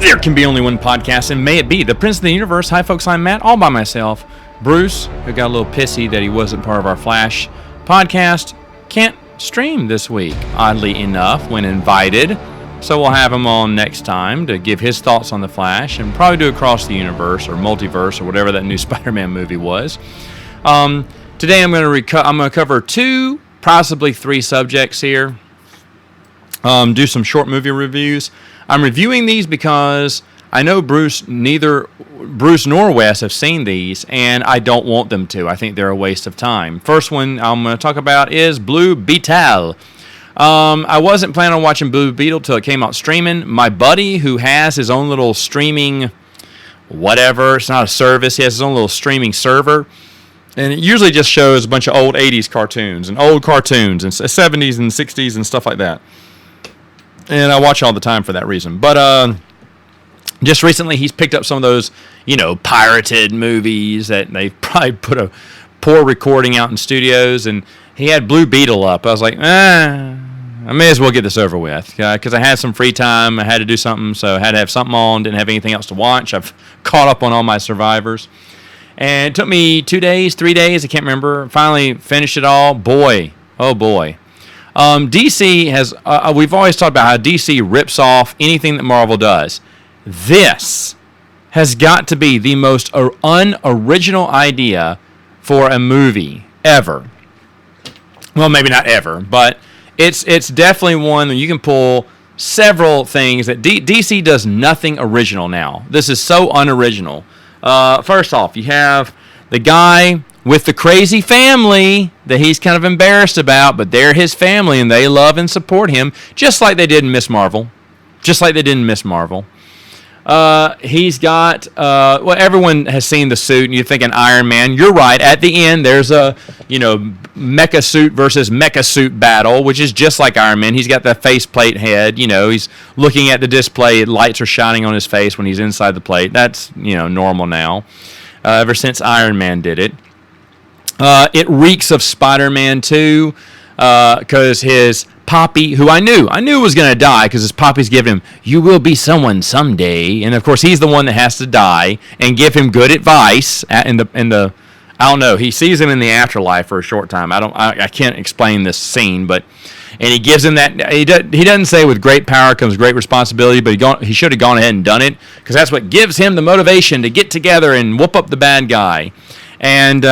There can be only one podcast, and may it be the Prince of the Universe. Hi, folks, I'm Matt, all by myself. Bruce, who got a little pissy that he wasn't part of our Flash podcast, can't stream this week, oddly enough, when invited. So we'll have him on next time to give his thoughts on the Flash and probably do Across the Universe or Multiverse or whatever that new Spider-Man movie was. Today I'm going to cover two, possibly three subjects here. Do some short movie reviews. I'm reviewing these because I know neither Bruce nor Wes have seen these, and I don't want them to. I think they're a waste of time. First one I'm going to talk about is Blue Beetle. I wasn't planning on watching Blue Beetle till it came out streaming. My buddy, who has his own little streaming whatever, it's not a service, he has his own little streaming server, and it usually just shows a bunch of old 80s cartoons and old cartoons and 70s and 60s and stuff like that. And I watch all the time for that reason. But just recently he's picked up some of those, pirated movies that they probably put a poor recording out in studios, and he had Blue Beetle up. I was like, I may as well get this over with, because I had some free time. I had to do something, so I had to have something on. Didn't have anything else to watch. I've caught up on all my Survivors. And it took me 2 days, 3 days, I can't remember. Finally finished it all. Boy, oh boy. DC has, we've always talked about how DC rips off anything that Marvel does. This has got to be the most unoriginal idea for a movie ever. Well, maybe not ever, but it's definitely one that you can pull several things that DC does nothing original now. This is so unoriginal. First off, you have the guy with the crazy family that he's kind of embarrassed about, but they're his family and they love and support him, just like they did in Miss Marvel. He's got, everyone has seen the suit, and you're thinking Iron Man. You're right. At the end, there's a, mecha suit versus mecha suit battle, which is just like Iron Man. He's got the faceplate head. He's looking at the display. Lights are shining on his face when he's inside the plate. That's, normal now, ever since Iron Man did it. It reeks of Spider-Man 2, because his Poppy, who I knew was going to die, because his Poppy's giving him, "You will be someone someday," and of course he's the one that has to die and give him good advice in the I don't know, he sees him in the afterlife for a short time. I can't explain this scene, but and he gives him that, he doesn't say with great power comes great responsibility, but he should have gone ahead and done it, because that's what gives him the motivation to get together and whoop up the bad guy. And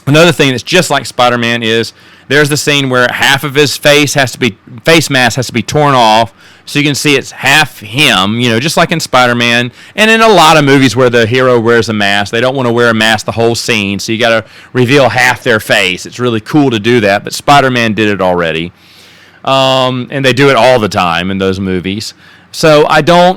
another thing that's just like Spider-Man is there's the scene where half of his face mask has to be torn off, so you can see it's half him, just like in Spider-Man. And in a lot of movies where the hero wears a mask, they don't want to wear a mask the whole scene, so you got to reveal half their face. It's really cool to do that, but Spider-Man did it already. And they do it all the time in those movies. So it's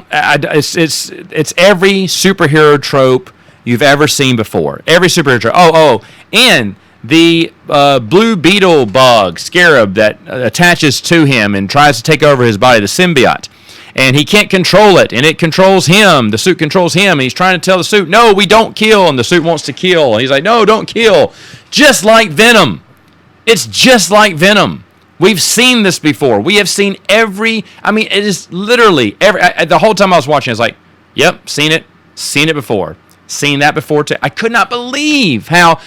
every superhero trope you've ever seen before. Every superhero trope. And the Blue Beetle bug, scarab, that attaches to him and tries to take over his body, the symbiote. And he can't control it, and it controls him. The suit controls him, and he's trying to tell the suit, "No, we don't kill," and the suit wants to kill. And he's like, "No, don't kill." Just like Venom. It's just like Venom. We've seen this before. We have seen it is literally the whole time I was watching, I was like, yep, seen it before. Seen that before too. I could not believe how.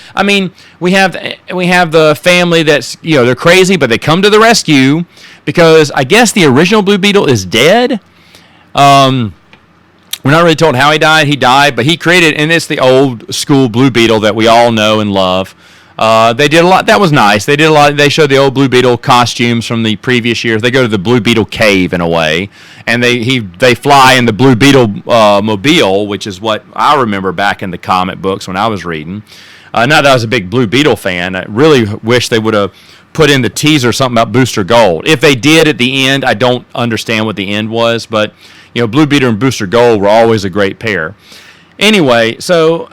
We have the family that's they're crazy, but they come to the rescue because I guess the original Blue Beetle is dead. We're not really told how he died. He died, but he created, and it's the old school Blue Beetle that we all know and love. They did a lot. That was nice. They did a lot. They showed the old Blue Beetle costumes from the previous years. They go to the Blue Beetle cave in a way, and they fly in the Blue Beetle mobile, which is what I remember back in the comic books when I was reading. Not that I was a big Blue Beetle fan. I really wish they would have put in the teaser something about Booster Gold. If they did at the end, I don't understand what the end was, but Blue Beetle and Booster Gold were always a great pair. Anyway, so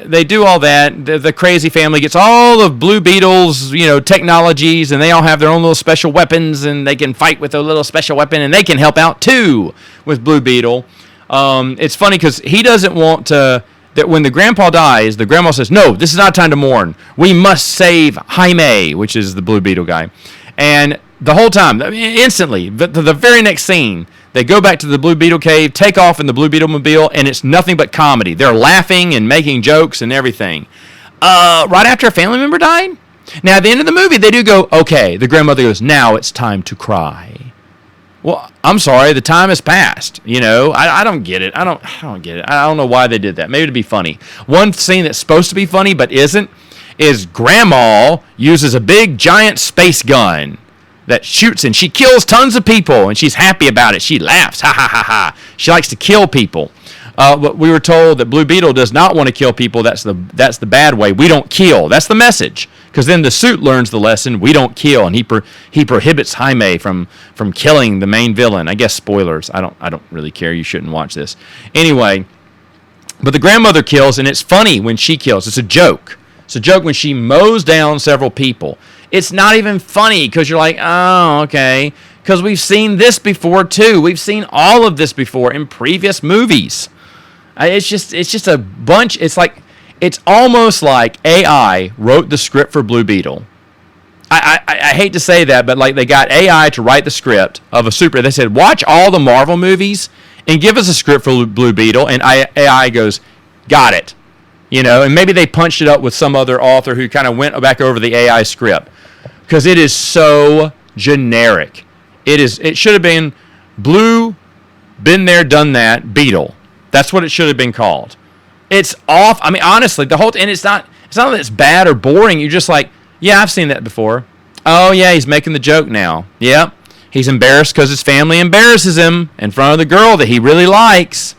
they do all that. The crazy family gets all of Blue Beetle's, technologies, and they all have their own little special weapons, and they can fight with a little special weapon, and they can help out too with Blue Beetle. It's funny because he doesn't want to. That when the grandpa dies, the grandma says, "No, this is not time to mourn. We must save Jaime," which is the Blue Beetle guy. And The whole time, I mean, instantly, the very next scene, they go back to the Blue Beetle cave, take off in the Blue Beetle mobile, and it's nothing but comedy. They're laughing and making jokes and everything. Right after a family member died? Now, at the end of the movie, they do go, okay, the grandmother goes, now it's time to cry. Well, I'm sorry, the time has passed. You know, I don't get it. I don't get it. I don't know why they did that. Maybe to be funny. One scene that's supposed to be funny but isn't is Grandma uses a big giant space gun that shoots and she kills tons of people and she's happy about it. She laughs, ha ha ha ha. She likes to kill people. But we were told that Blue Beetle does not want to kill people. That's the bad way. We don't kill. That's the message. Because then the suit learns the lesson. We don't kill, and he prohibits Jaime from killing the main villain. I guess spoilers. I don't really care. You shouldn't watch this anyway. But the grandmother kills, and it's funny when she kills. It's a joke. It's a joke when she mows down several people. It's not even funny because you're like, oh, okay. Because we've seen this before too. We've seen all of this before in previous movies. It's just a bunch. It's almost like AI wrote the script for Blue Beetle. I hate to say that, but like they got AI to write the script of a super. They said, watch all the Marvel movies and give us a script for Blue Beetle, and AI goes, got it. You know, and maybe they punched it up with some other author who kind of went back over the AI script because it is so generic. It should have been Blue, been there, done that, Beetle. That's what it should have been called. It's off. I mean, honestly, and it's not that it's bad or boring. You're just like, yeah, I've seen that before. Oh, yeah, he's making the joke now. Yep. He's embarrassed because his family embarrasses him in front of the girl that he really likes.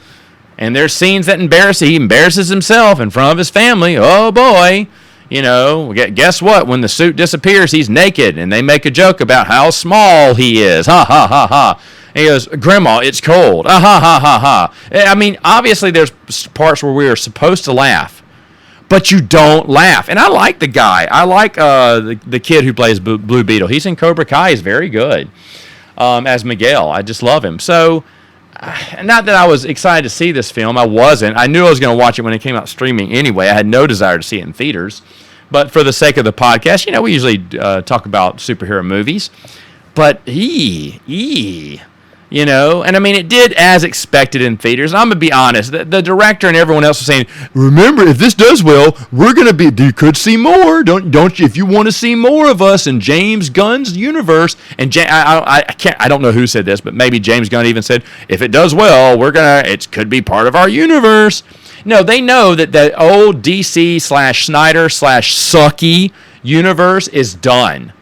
And there's scenes that he embarrasses himself in front of his family. Oh, boy. You know, guess what? When the suit disappears, he's naked. And they make a joke about how small he is. Ha, ha, ha, ha. And he goes, Grandma, it's cold. Ah, ha, ha, ha, ha. I mean, obviously there's parts where we are supposed to laugh. But you don't laugh. And I like the guy. I like the kid who plays Blue Beetle. He's in Cobra Kai. He's very good as Miguel. I just love him. So, not that I was excited to see this film. I wasn't. I knew I was going to watch it when it came out streaming anyway. I had no desire to see it in theaters. But for the sake of the podcast, you know, we usually talk about superhero movies. But, you know, and I mean, it did as expected in theaters. I'm going to be honest. The director and everyone else was saying, remember, if this does well, we're going to be, you could see more. Don't you? If you want to see more of us in James Gunn's universe, and I don't know who said this, but maybe James Gunn even said, if it does well, it could be part of our universe. No, they know that the old DC/Snyder/Sucky universe is done.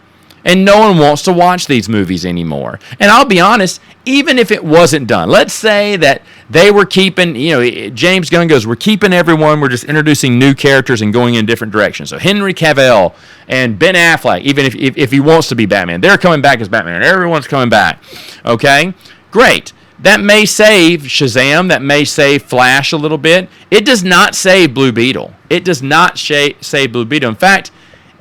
And no one wants to watch these movies anymore. And I'll be honest, even if it wasn't done, let's say that they were keeping, you know, James Gunn goes, we're keeping everyone, we're just introducing new characters and going in different directions. So Henry Cavill and Ben Affleck, even if he wants to be Batman, they're coming back as Batman. Everyone's coming back. Okay? Great. That may save Shazam. That may save Flash a little bit. It does not save Blue Beetle. It does not save Blue Beetle. In fact,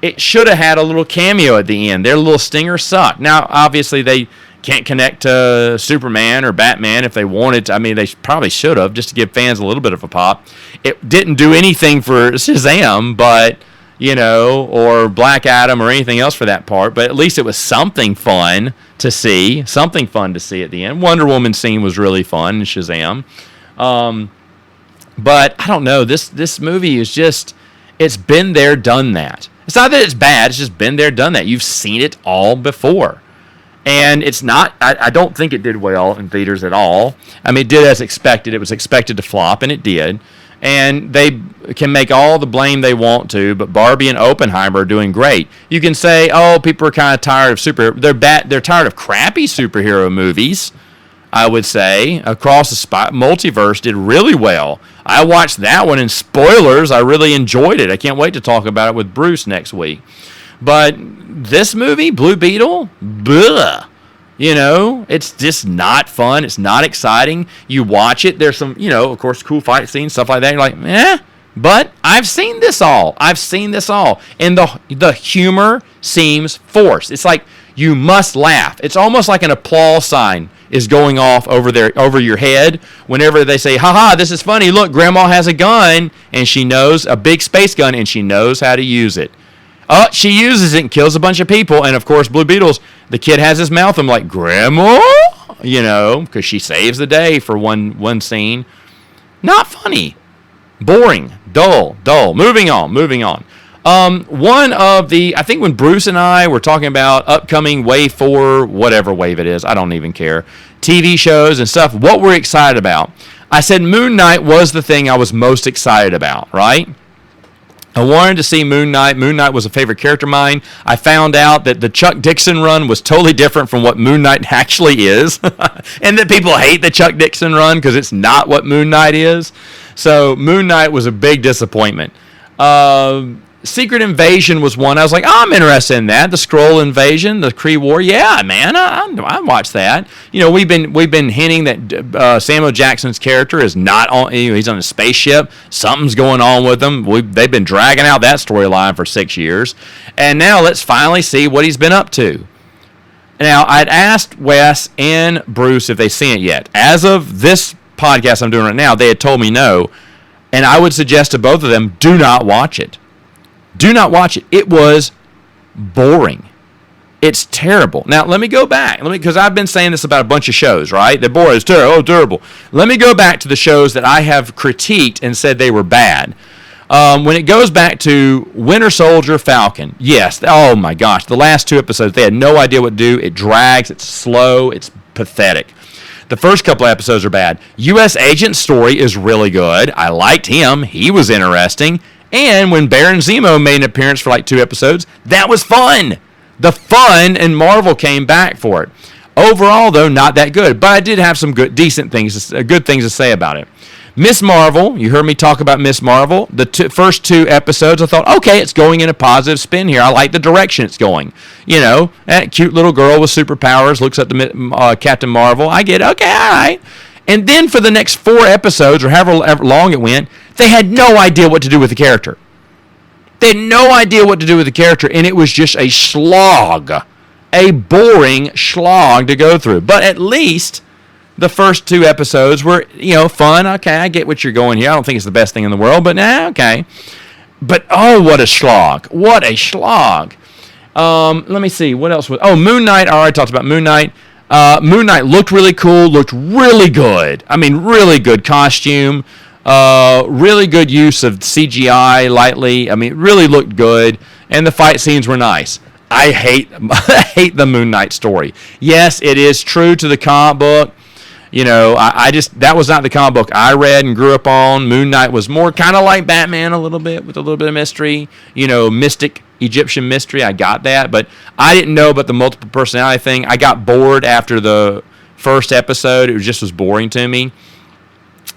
it should have had a little cameo at the end. Their little stinger sucked. Now, obviously, they can't connect to Superman or Batman if they wanted to. I mean, they probably should have, just to give fans a little bit of a pop. It didn't do anything for Shazam, but, you know, or Black Adam or anything else for that part. But at least it was something fun to see. Something fun to see at the end. Wonder Woman scene was really fun in Shazam. But, I don't know. This movie is just, it's been there, done that. It's not that it's bad, it's just been there, done that. You've seen it all before. And it's not, I don't think it did well in theaters at all. I mean, it did as expected. It was expected to flop, and it did. And they can make all the blame they want to, but Barbie and Oppenheimer are doing great. You can say, oh, people are kind of tired of they're tired of crappy superhero movies, I would say. Across the Multiverse did really well. I watched that one, and spoilers, I really enjoyed it. I can't wait to talk about it with Bruce next week. But this movie, Blue Beetle, bleh. You know, it's just not fun. It's not exciting. You watch it, there's some, you know, of course, cool fight scenes, stuff like that. You're like, but I've seen this all. And the humor seems forced. It's like you must laugh. It's almost like an applause sign is going off over your head whenever they say, haha, this is funny. Look, Grandma has a gun, and she knows, a big space gun, and she knows how to use it. She uses it and kills a bunch of people, and of course, Blue Beetle's The kid has his mouth. I'm like, Grandma? You know, because she saves the day for one scene. Not funny. Boring. Dull. Moving on. One of I think when Bruce and I were talking about upcoming Wave 4, whatever wave it is, I don't even care, TV shows and stuff, what we're excited about, I said Moon Knight was the thing I was most excited about, right? I wanted to see Moon Knight. Moon Knight was a favorite character of mine. I found out that the Chuck Dixon run was totally different from what Moon Knight actually is. And that people hate the Chuck Dixon run because it's not what Moon Knight is. So Moon Knight was a big disappointment. Secret Invasion was one. I was like, I'm interested in that. The Skrull Invasion, the Kree War. Yeah, man, I watched that. You know, we've been hinting that Samuel Jackson's character is not on. You know, he's on a spaceship. Something's going on with him. They've been dragging out that storyline for 6 years, and now let's finally see what he's been up to. Now, I'd asked Wes and Bruce if they've seen it yet. As of this podcast I'm doing right now, they had told me no, and I would suggest to both of them, do not watch it. Do not watch it. It was boring. It's terrible. Now, let me go back. Because I've been saying this about a bunch of shows, right? They're boring. It's terrible. Oh, terrible. Let me go back to the shows that I have critiqued and said they were bad. When it goes back to Winter Soldier, Falcon, yes. Oh, my gosh. The last 2 episodes, they had no idea what to do. It drags. It's slow. It's pathetic. The first couple of episodes are bad. U.S. Agent's story is really good. I liked him. He was interesting. And when Baron Zemo made an appearance for like 2 episodes, that was fun. The fun and Marvel came back for it. Overall, though, not that good. But I did have some good things to say about it. Miss Marvel, you heard me talk about Miss Marvel. The first 2 episodes, I thought, okay, it's going in a positive spin here. I like the direction it's going. You know, that cute little girl with superpowers looks at the Captain Marvel. I get, okay, all right. And then for the next 4 episodes, or however long it went, they had no idea what to do with the character. They had no idea what to do with the character, and it was just a slog. A boring slog to go through. But at least the first 2 episodes were, you know, fun. Okay, I get what you're going here. I don't think it's the best thing in the world, but okay. But, oh, what a slog. What a slog. Let me see. What else was... Oh, Moon Knight. I already talked about Moon Knight. Moon Knight looked really cool, looked really good. I mean, really good costume, really good use of CGI lightly. I mean, it really looked good, and the fight scenes were nice. I hate the Moon Knight story. Yes, it is true to the comic book. You know, that was not the comic book I read and grew up on. Moon Knight was more kind of like Batman a little bit, with a little bit of mystery. You know, mystic Egyptian mystery. I got that, but I didn't know about the multiple personality thing. I got bored after the first episode. It just was boring to me.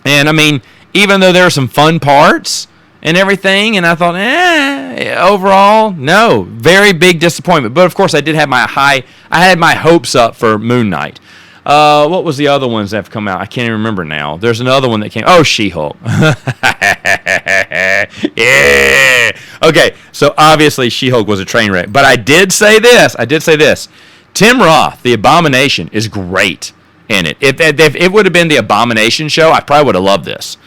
And I mean, even though there were some fun parts and everything, and I thought, overall, no, very big disappointment. But of course, I had my hopes up for Moon Knight. What was the other ones that have come out? I can't even remember now. There's another one that came. Oh, She-Hulk. Yeah. Okay, so obviously She-Hulk was a train wreck. But I did say this. Tim Roth, the Abomination, is great in it. If it would have been the Abomination show, I probably would have loved this.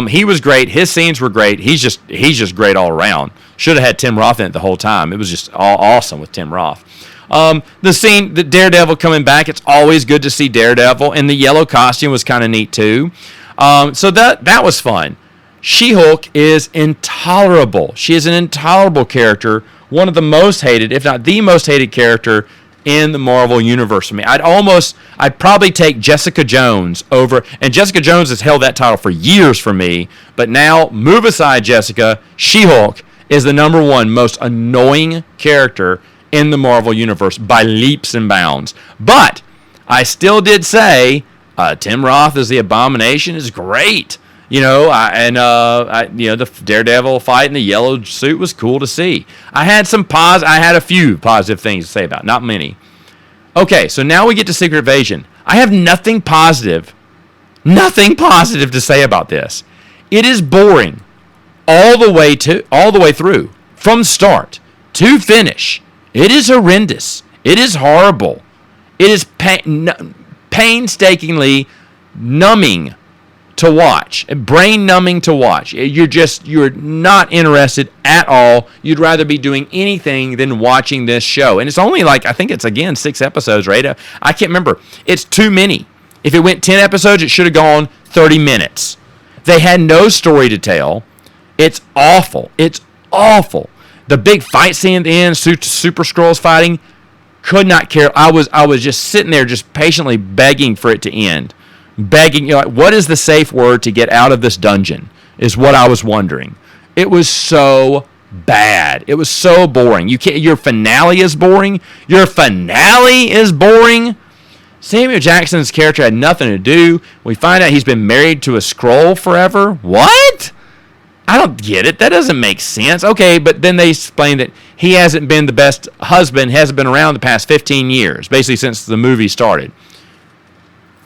He was great. His scenes were great. He's just great all around. Should have had Tim Roth in it the whole time. It was just all awesome with Tim Roth. The scene, the Daredevil coming back, it's always good to see Daredevil, and the yellow costume was kind of neat too. So that was fun. She-Hulk is intolerable. She is an intolerable character, one of the most hated, if not the most hated character in the Marvel Universe for me. I'd probably take Jessica Jones over, and Jessica Jones has held that title for years for me, but now, move aside Jessica, She-Hulk is the number 1 most annoying character in the Marvel Universe by leaps and bounds. But I still did say Tim Roth as the Abomination is great. You know, the Daredevil fight in the yellow suit was cool to see. I had a few positive things to say about it, not many. Okay, so now we get to Secret Invasion. I have nothing positive to say about this. It is boring all the way through, from start to finish. It is horrendous. It is horrible. It is painstakingly numbing to watch, brain numbing to watch. You're not interested at all. You'd rather be doing anything than watching this show. And it's only like, I think it's again 6 episodes, right? I can't remember. It's too many. If it went 10 episodes, it should have gone 30 minutes. They had no story to tell. It's awful. It's awful. The big fight scene at the end, Super Skrulls fighting, could not care. I was just sitting there just patiently begging for it to end. Begging, like, what is the safe word to get out of this dungeon is what I was wondering. It was so bad. It was so boring. Your finale is boring. Your finale is boring. Samuel Jackson's character had nothing to do. We find out he's been married to a Skrull forever. What? I don't get it. That doesn't make sense. Okay, but then they explain that he hasn't been the best husband, hasn't been around the past 15 years, basically since the movie started.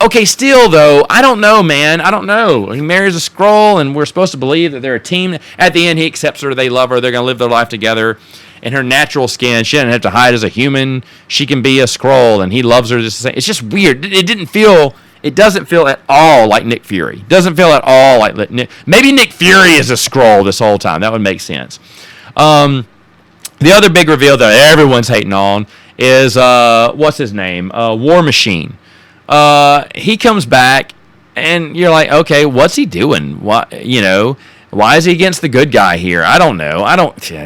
Okay, still, though, I don't know, man. I don't know. He marries a Skrull, and we're supposed to believe that they're a team. At the end, he accepts her. They love her. They're going to live their life together. In her natural skin, she doesn't have to hide as a human. She can be a Skrull, and he loves her just the same. It's just weird. It doesn't feel at all like Nick Fury. It doesn't feel at all like Nick. Maybe Nick Fury is a Skrull this whole time. That would make sense. The other big reveal that everyone's hating on is, what's his name? War Machine. He comes back, and you're like, okay, what's he doing? Why is he against the good guy here? I don't know. I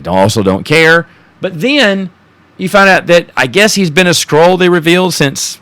also don't care. But then you find out that I guess he's been a Skrull, they revealed, since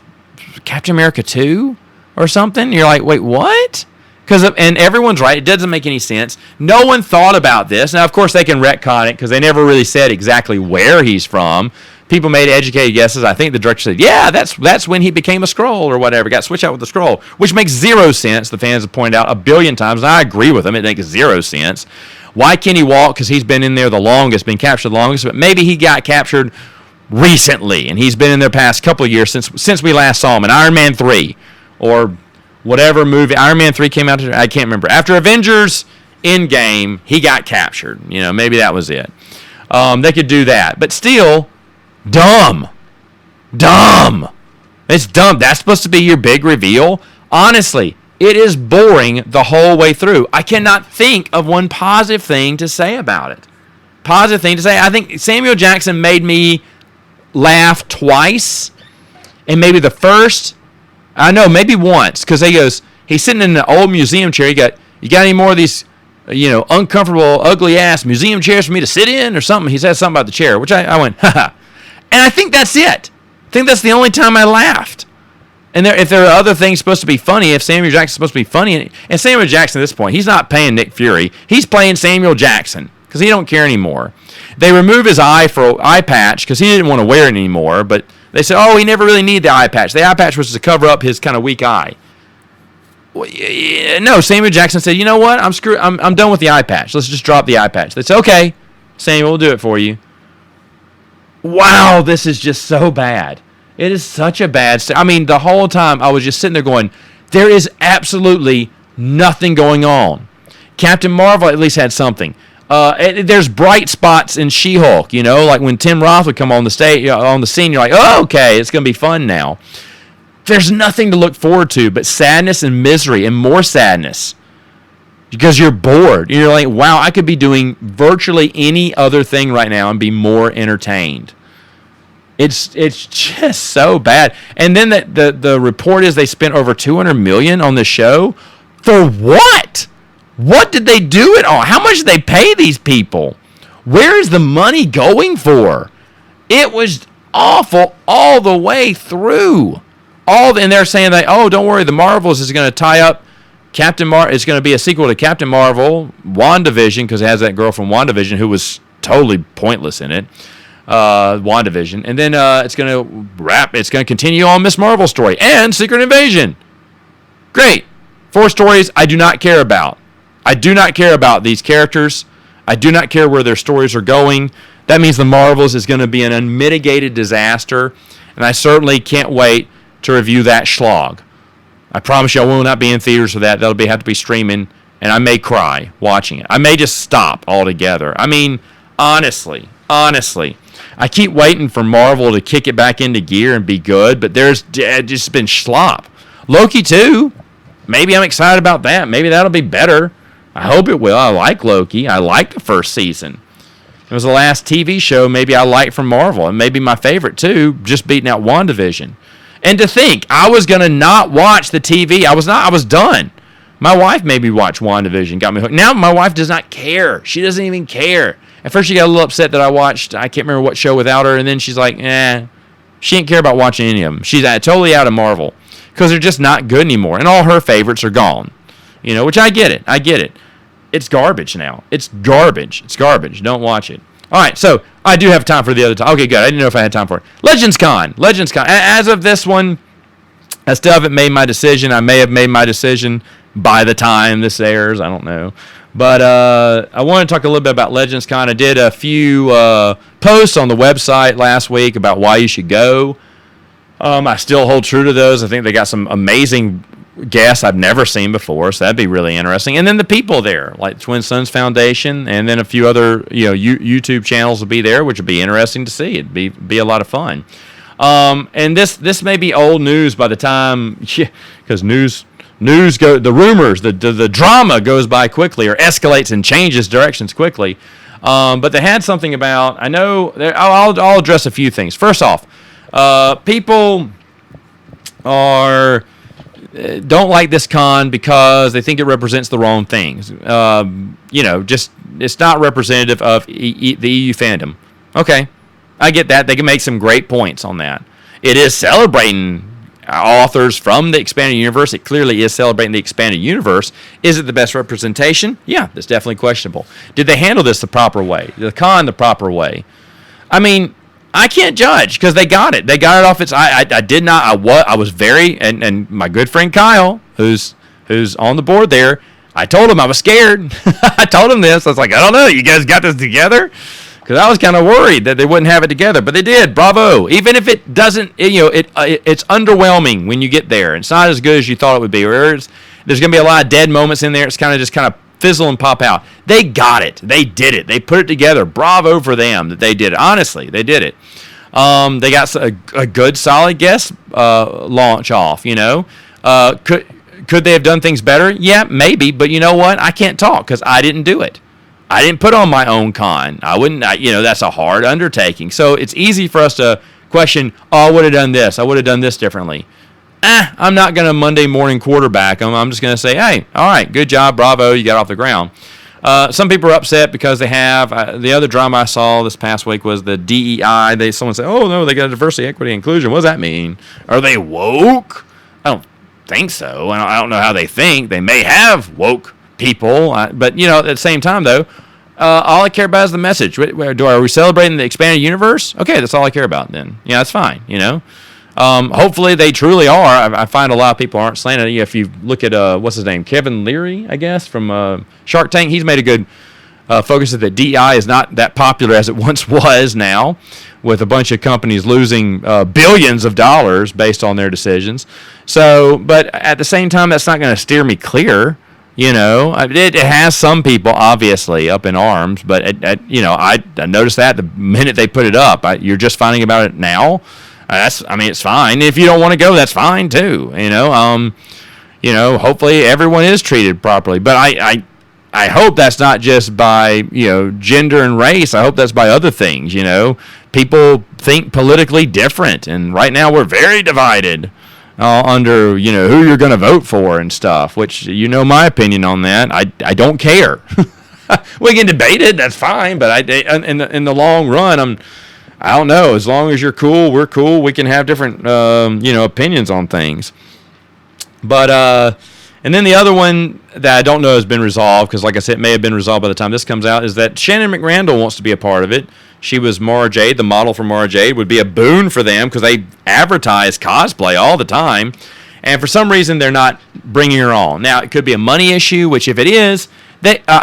Captain America 2 or something. You're like, wait, what? And everyone's right. It doesn't make any sense. No one thought about this. Now, of course, they can retcon it because they never really said exactly where he's from. People made educated guesses. I think the director said, yeah, that's when he became a Skrull or whatever. Got switched out with the Skrull, which makes zero sense. The fans have pointed out a billion times, and I agree with them. It makes zero sense. Why can he walk? Because he's been in there the longest, been captured the longest. But maybe he got captured recently, and he's been in there past couple of years since we last saw him in Iron Man 3 or whatever movie. Iron Man 3 came out, I can't remember. After Avengers Endgame, he got captured. Maybe that was it. They could do that. But still, dumb. It's dumb. That's supposed to be your big reveal? Honestly, it is boring the whole way through. I cannot think of one positive thing to say about it. Positive thing to say. I think Samuel Jackson made me laugh twice. And maybe the first, I know, maybe once. Because he's sitting in an old museum chair. You got any more of these, uncomfortable, ugly-ass museum chairs for me to sit in or something? He said something about the chair, which I went, haha. And I think that's it. I think that's the only time I laughed. And if there are other things supposed to be funny, if Samuel Jackson's supposed to be funny, and Samuel Jackson at this point, he's not playing Nick Fury. He's playing Samuel Jackson because he don't care anymore. They remove his eye patch because he didn't want to wear it anymore, but they said, oh, he never really needed the eye patch. The eye patch was to cover up his kind of weak eye. Well, no, Samuel Jackson said, you know what? I'm done with the eye patch. Let's just drop the eye patch. They said, okay, Samuel, we'll do it for you. Wow, this is just so bad. It is such a bad... the whole time I was just sitting there going, there is absolutely nothing going on. Captain Marvel at least had something. There's bright spots in She-Hulk, like when Tim Roth would come on the stage, on the scene, you're like, oh, okay, it's going to be fun now. There's nothing to look forward to but sadness and misery and more sadness because you're bored. You're like, wow, I could be doing virtually any other thing right now and be more entertained. It's just so bad. And then the report is they spent over $200 million on this show. For what? What did they do it on? How much did they pay these people? Where is the money going for? It was awful all the way through. And they're saying that, oh, don't worry, the Marvels is going to tie up it's going to be a sequel to Captain Marvel, WandaVision, because it has that girl from WandaVision who was totally pointless in it. WandaVision, and then it's going to continue on Miss Marvel's story and Secret Invasion. Great. 4 stories I do not care about. I do not care about these characters. I do not care where their stories are going. That means the Marvels is going to be an unmitigated disaster, and I certainly can't wait to review that schlog. I promise you I will not be in theaters for that. That'll have to be streaming, and I may cry watching it. I may just stop altogether. Honestly. I keep waiting for Marvel to kick it back into gear and be good, but there's just been slop. Loki too. maybe I'm excited about that. Maybe that'll be better. I hope it will. I like Loki. I liked the first season. It was the last TV show maybe I liked from Marvel, and maybe my favorite too, just beating out WandaVision. And to think, I was going to not watch the TV. I was done. My wife made me watch WandaVision, got me hooked. Now my wife does not care. She doesn't even care. At first she got a little upset that I watched, I can't remember what show without her, and then she's like, she didn't care about watching any of them. She's totally out of Marvel because they're just not good anymore, and all her favorites are gone. Which I get it. It's garbage now. It's garbage. Don't watch it. All right, so I do have time for the other time. Okay, good. I didn't know if I had time for it. Legends Con. As of this one, I still haven't made my decision. I may have made my decision by the time this airs. I don't know. But I want to talk a little bit about Legends Con. I did a few posts on the website last week about why you should go. I still hold true to those. I think they got some amazing guests I've never seen before, so that'd be really interesting. And then the people there, like Twin Sons Foundation, and then a few other YouTube channels will be there, which would be interesting to see. It'd be a lot of fun. And this may be old news by the time, because news the rumors, the drama goes by quickly or escalates and changes directions quickly. But they had something about, I know, I'll address a few things. First off, people don't like this con because they think it represents the wrong things. Just it's not representative of the EU fandom. Okay, I get that. They can make some great points on that. It is celebrating authors from the expanded universe. It clearly is celebrating the expanded universe. Is it the best representation? Yeah, that's definitely questionable. Did they handle this the proper way? The con the proper way? I mean, I can't judge because they got it. They got it off its. I did not. I was very and my good friend Kyle, who's on the board there. I told him I was scared. I told him this. I was like, I don't know. You guys got this together? Because I was kind of worried that they wouldn't have it together, but they did. Bravo! Even if it doesn't, it's underwhelming when you get there. It's not as good as you thought it would be. There's going to be a lot of dead moments in there. It's kind of fizzle and pop out. They got it. They did it. They put it together. Bravo for them that they did it. Honestly, they did it. They got a good, solid guest launch off. Could they have done things better? Yeah, maybe. But you know what? I can't talk because I didn't do it. I didn't put on my own con. I wouldn't. That's a hard undertaking. So it's easy for us to question. Oh, I would have done this. I would have done this differently. I'm not going to Monday morning quarterback them. I'm just going to say, hey, all right, good job, bravo, you got off the ground. Some people are upset because they have. The other drama I saw this past week was the DEI. Someone said, oh, no, they got diversity, equity, inclusion. What does that mean? Are they woke? I don't think so. I don't know how they think. They may have woke people. But, at the same time, though, all I care about is the message. Are we celebrating the expanded universe? Okay, that's all I care about then. Yeah, that's fine, Hopefully they truly are. I find a lot of people aren't slanted. If you look at, what's his name, Kevin Leary, I guess, from Shark Tank, he's made a good focus that DEI is not that popular as it once was now, with a bunch of companies losing billions of dollars based on their decisions. So, but at the same time, that's not going to steer me clear. It has some people obviously up in arms, but I noticed that the minute they put it up, you're just finding about it now. It's fine. If you don't want to go, that's fine too. Hopefully everyone is treated properly. But I hope that's not just by gender and race. I hope that's by other things. People think politically different, and right now we're very divided. Under who you're going to vote for and stuff, which my opinion on that. I don't care. We can debate it. That's fine. But in the long run, I don't know. As long as you're cool, we're cool. We can have different opinions on things. But and then the other one that I don't know has been resolved, because like I said, it may have been resolved by the time this comes out, is that Shannon McRandall wants to be a part of it. She was Mara Jade, the model for Mara Jade. Would be a boon for them because they advertise cosplay all the time. And for some reason, they're not bringing her on. Now, it could be a money issue, which if it is,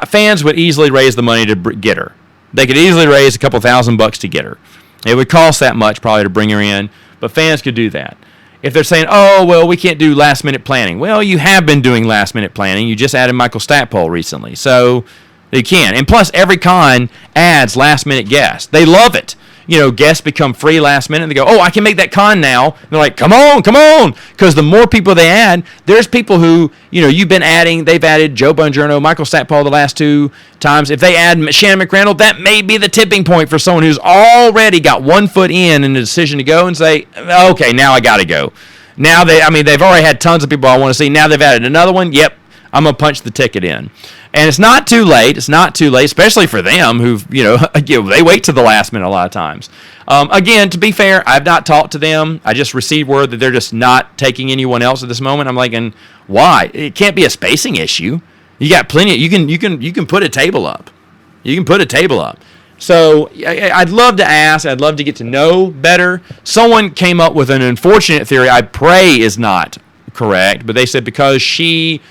fans would easily raise the money to get her. They could easily raise a couple $1,000 to get her. It would cost that much probably to bring her in, but fans could do that. If they're saying, oh, well, we can't do last-minute planning. Well, you have been doing last-minute planning. You just added Michael Stackpole recently. So you can. And plus, every con adds last-minute guests. They love it. guests become free last minute. And they go, oh, I can make that con now. And they're like, come on. Because the more people they add, there's people who, you've been adding. They've added Joe Bongiorno, Michael Stackpole the last 2 times. If they add Shannon McRandall, that may be the tipping point for someone who's already got 1 foot in the decision to go and say, okay, now I got to go. Now they've already had tons of people I want to see. Now they've added another one. Yep, I'm going to punch the ticket in. And it's not too late. It's not too late, especially for them who, they wait to the last minute a lot of times. Again, to be fair, I've not talked to them. I just received word that they're just not taking anyone else at this moment. I'm like, and why? It can't be a spacing issue. You got plenty. You can put a table up. You can put a table up. So I'd love to ask. I'd love to get to know better. Someone came up with an unfortunate theory. I pray is not correct, but they said because she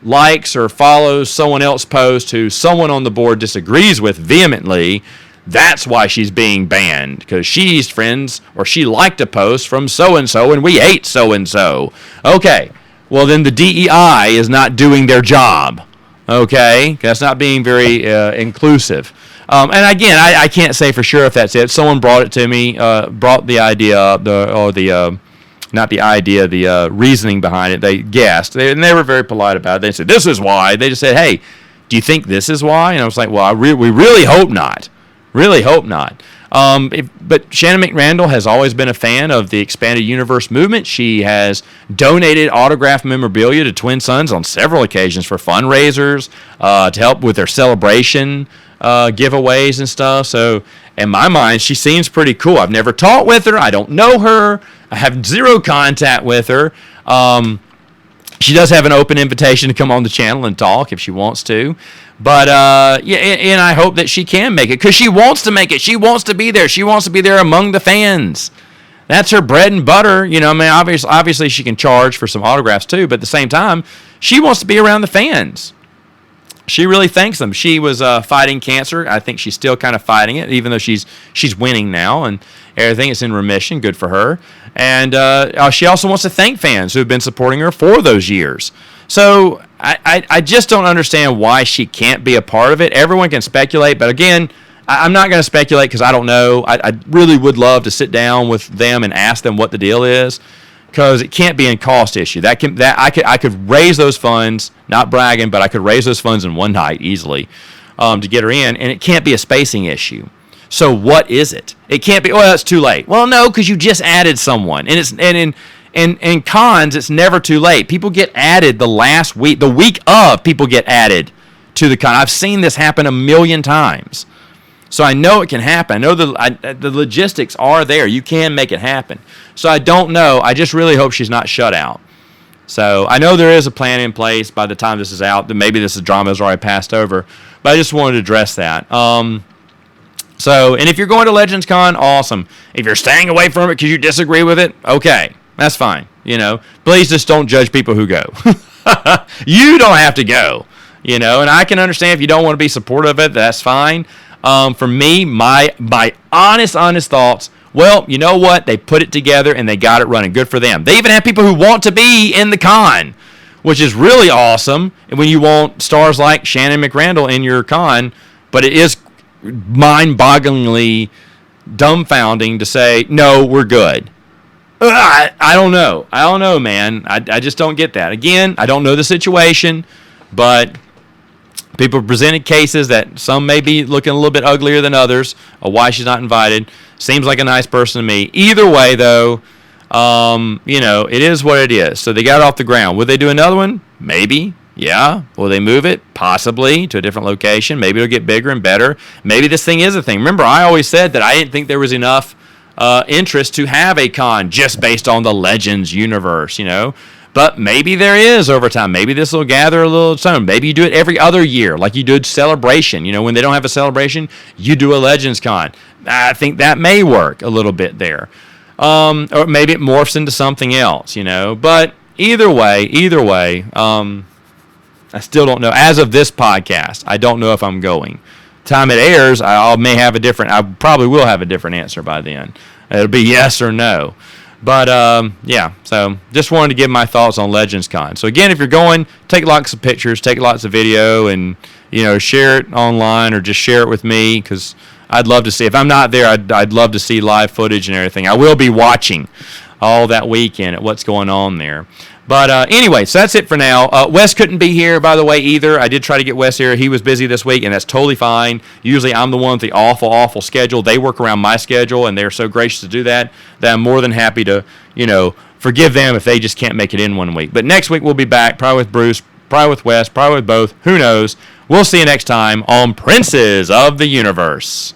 likes or follows someone else post who someone on the board disagrees with vehemently, that's why she's being banned, because she's friends or she liked a post from so-and-so and we hate so-and-so. Okay, well then the DEI is not doing their job. Okay, that's not being very inclusive. And again, I can't say for sure if that's it. Someone brought it to me, brought the idea up, not the idea, the reasoning behind it. They guessed, and they were very polite about it. They said, this is why. They just said, hey, do you think this is why? And I was like, well, we really hope not. Really hope not. But Shannon McRandall has always been a fan of the Expanded Universe movement. She has donated autographed memorabilia to Twin Suns on several occasions for fundraisers, to help with their celebration giveaways and stuff. So in my mind, she seems pretty cool. I've never talked with her. I don't know her. I have zero contact with her. She does have an open invitation to come on the channel and talk if she wants to. But, and I hope that she can make it because she wants to make it. She wants to be there. She wants to be there among the fans. That's her bread and butter. Obviously she can charge for some autographs too, but at the same time, she wants to be around the fans. She really thanks them. She was fighting cancer. I think she's still kind of fighting it, even though she's winning now and everything. It's in remission. Good for her. And she also wants to thank fans who have been supporting her for those years. So I just don't understand why she can't be a part of it. Everyone can speculate, but again, I'm not going to speculate because I don't know. I really would love to sit down with them and ask them what the deal is, because it can't be a cost issue. I could raise those funds, not bragging, but I could raise those funds in one night easily to get her in, and it can't be a spacing issue. So what is it? It can't be, it's too late. Well, no, because you just added someone, and in cons, it's never too late. People get added the last week, the week of, people get added to the con. I've seen this happen 1,000,000 times. So I know it can happen. I know the logistics are there. You can make it happen. So I don't know. I just really hope she's not shut out. So I know there is a plan in place by the time this is out. That maybe this drama is already passed over. But I just wanted to address that. And if you're going to Legends Con, awesome. If you're staying away from it because you disagree with it, okay, that's fine. Please just don't judge people who go. You don't have to go. And I can understand if you don't want to be supportive of it, that's fine. For me, my honest thoughts, well, you know what? They put it together and they got it running. Good for them. They even have people who want to be in the con, which is really awesome. And when you want stars like Shannon McRandall in your con, but it is mind-bogglingly dumbfounding to say, no, we're good. I don't know. I don't know, man. I just don't get that. Again, I don't know the situation, but people presented cases that some may be looking a little bit uglier than others of why she's not invited. Seems like a nice person to me. Either way, though, it is what it is. So they got it off the ground. Would they do another one? Maybe. Yeah. Will they move it? Possibly to a different location. Maybe it'll get bigger and better. Maybe this thing is a thing. Remember, I always said that I didn't think there was enough interest to have a con just based on the Legends universe, But maybe there is over time. Maybe this will gather a little tone. Maybe you do it every other year, like you did Celebration. When they don't have a Celebration, you do a Legends Con. I think that may work a little bit there. Or maybe it morphs into something else, But either way, I still don't know. As of this podcast, I don't know if I'm going. Time it airs, I probably will have a different answer by then. It'll be yes or no. But, so just wanted to give my thoughts on Legends Con. So, again, if you're going, take lots of pictures, take lots of video, and, share it online or just share it with me because I'd love to see. If I'm not there, I'd love to see live footage and everything. I will be watching all that weekend at what's going on there. But anyway, so that's it for now. Wes couldn't be here, by the way, either. I did try to get Wes here. He was busy this week, and that's totally fine. Usually I'm the one with the awful schedule. They work around my schedule, and they're so gracious to do that I'm more than happy to, forgive them if they just can't make it in one week. But next week we'll be back, probably with Bruce, probably with Wes, probably with both. Who knows? We'll see you next time on Princes of the Universe.